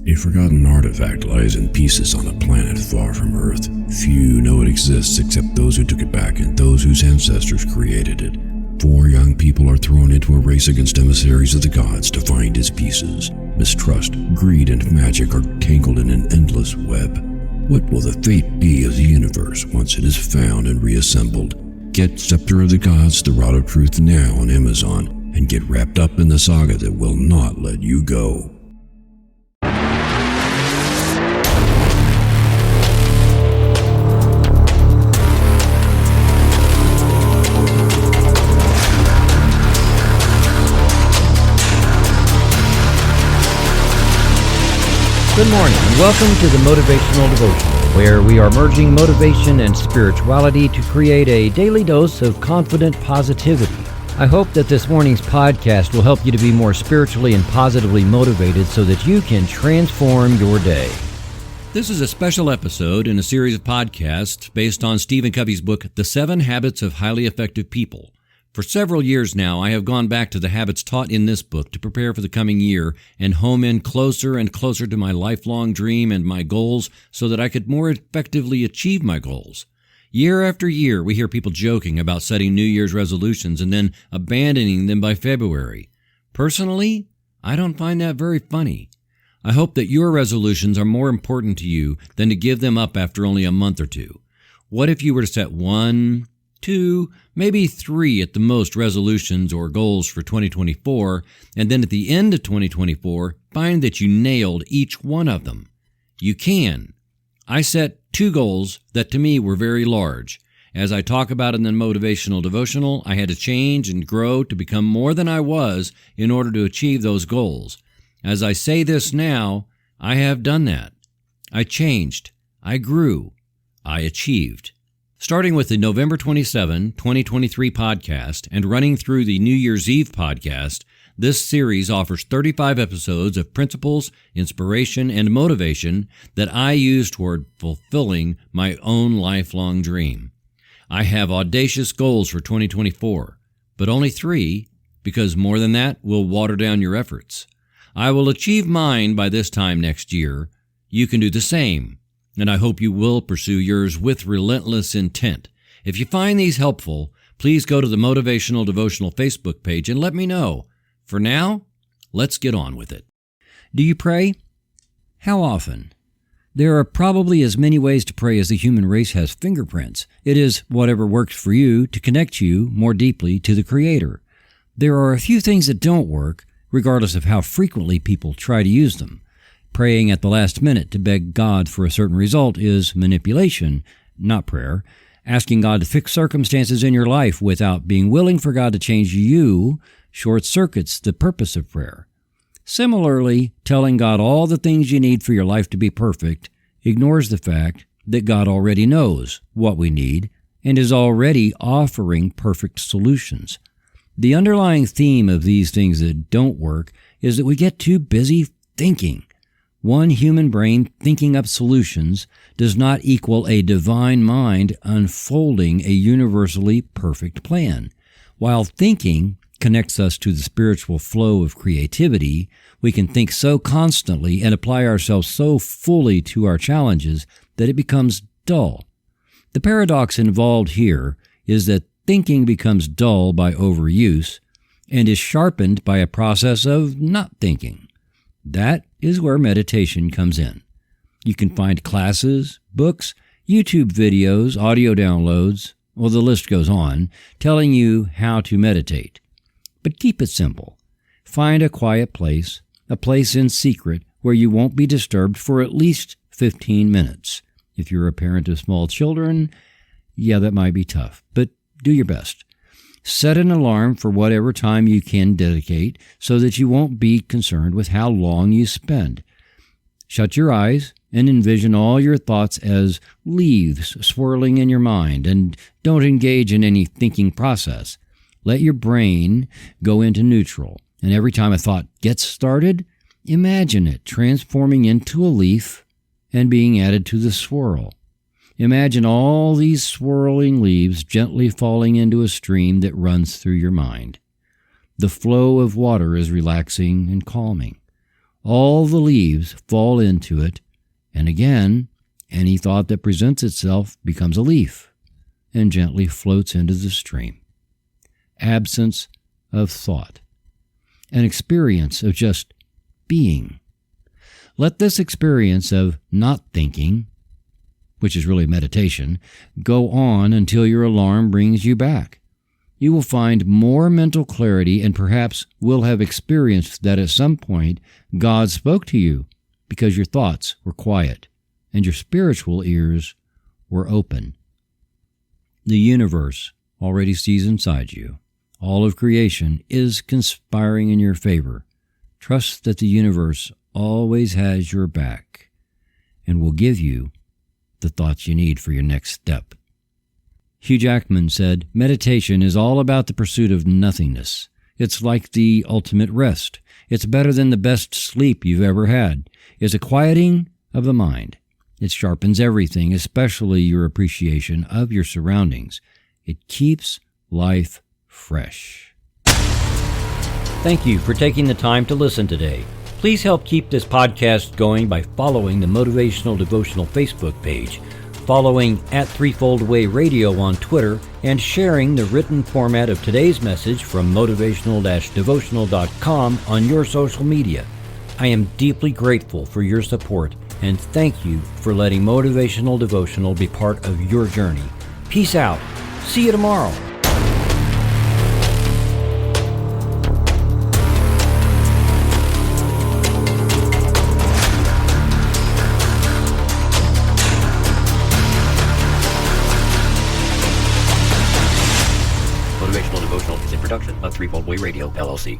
A forgotten artifact lies in pieces on a planet far from Earth. Few know it exists except those who took it back and those whose ancestors created it. 4 young people are thrown into a race against emissaries of the gods to find its pieces. Mistrust, greed, and magic are tangled in an endless web. What will the fate be of the universe once it is found and reassembled? Get Scepter of the Gods, The Rod of Truth now on Amazon, and get wrapped up in the saga that will not let you go. Good morning and welcome to the Motivational Devotional, where we are merging motivation and spirituality to create a daily dose of confident positivity. I hope that this morning's podcast will help you to be more spiritually and positively motivated so that you can transform your day. This is a special episode in a series of podcasts based on Stephen Covey's book, The 7 Habits of Highly Effective People. For several years now, I have gone back to the habits taught in this book to prepare for the coming year and home in closer and closer to my lifelong dream and my goals so that I could more effectively achieve my goals. Year after year, we hear people joking about setting New Year's resolutions and then abandoning them by February. Personally, I don't find that very funny. I hope that your resolutions are more important to you than to give them up after only a month or two. What if you were to set 1, 2, maybe 3 at the most resolutions or goals for 2024, and then at the end of 2024, find that you nailed each one of them? You can. I set 2 goals that to me were very large. As I talk about in the Motivational Devotional, I had to change and grow to become more than I was in order to achieve those goals. As I say this now, I have done that. I changed. I grew. I achieved. Starting with the November 27, 2023 podcast and running through the New Year's Eve podcast, this series offers 35 episodes of principles, inspiration, and motivation that I use toward fulfilling my own lifelong dream. I have audacious goals for 2024, but only 3, because more than that will water down your efforts. I will achieve mine by this time next year. You can do the same. And I hope you will pursue yours with relentless intent. If you find these helpful, please go to the Motivational Devotional Facebook page and let me know. For now, let's get on with it. Do you pray? How often? There are probably as many ways to pray as the human race has fingerprints. It is whatever works for you to connect you more deeply to the Creator. There are a few things that don't work, regardless of how frequently people try to use them. Praying at the last minute to beg God for a certain result is manipulation, not prayer. Asking God to fix circumstances in your life without being willing for God to change you short-circuits the purpose of prayer. Similarly, telling God all the things you need for your life to be perfect ignores the fact that God already knows what we need and is already offering perfect solutions. The underlying theme of these things that don't work is that we get too busy thinking. One human brain thinking up solutions does not equal a divine mind unfolding a universally perfect plan. While thinking connects us to the spiritual flow of creativity, we can think so constantly and apply ourselves so fully to our challenges that it becomes dull. The paradox involved here is that thinking becomes dull by overuse and is sharpened by a process of not thinking. That is where meditation comes in. You can find classes, books, YouTube videos, audio downloads, well, the list goes on, telling you how to meditate. But keep it simple. Find a quiet place, a place in secret where you won't be disturbed for at least 15 minutes. If you're a parent of small children, that might be tough, but do your best. Set an alarm for whatever time you can dedicate so that you won't be concerned with how long you spend. Shut your eyes and envision all your thoughts as leaves swirling in your mind, and don't engage in any thinking process. Let your brain go into neutral, and every time a thought gets started, imagine it transforming into a leaf and being added to the swirl. Imagine all these swirling leaves gently falling into a stream that runs through your mind. The flow of water is relaxing and calming. all the leaves fall into it, and again, any thought that presents itself becomes a leaf and gently floats into the stream. Absence of thought. An experience of just being. Let this experience of not thinking, which is really meditation, go on until your alarm brings you back. You will find more mental clarity and perhaps will have experienced that at some point God spoke to you because your thoughts were quiet and your spiritual ears were open. The universe already sees inside you. All of creation is conspiring in your favor. Trust that the universe always has your back and will give you the thoughts you need for your next step. Hugh Jackman said, meditation is all about the pursuit of nothingness. It's like the ultimate rest. It's better than the best sleep you've ever had. It's a quieting of the mind. It sharpens everything, especially your appreciation of your surroundings. It keeps life fresh. Thank you for taking the time to listen today. Please help keep this podcast going by following the Motivational Devotional Facebook page, following @Threefold Way Radio on Twitter, and sharing the written format of today's message from motivational-devotional.com on your social media. I am deeply grateful for your support, and thank you for letting Motivational Devotional be part of your journey. Peace out. See you tomorrow. Motivational Devotional is in production of Threefold Way Radio, LLC.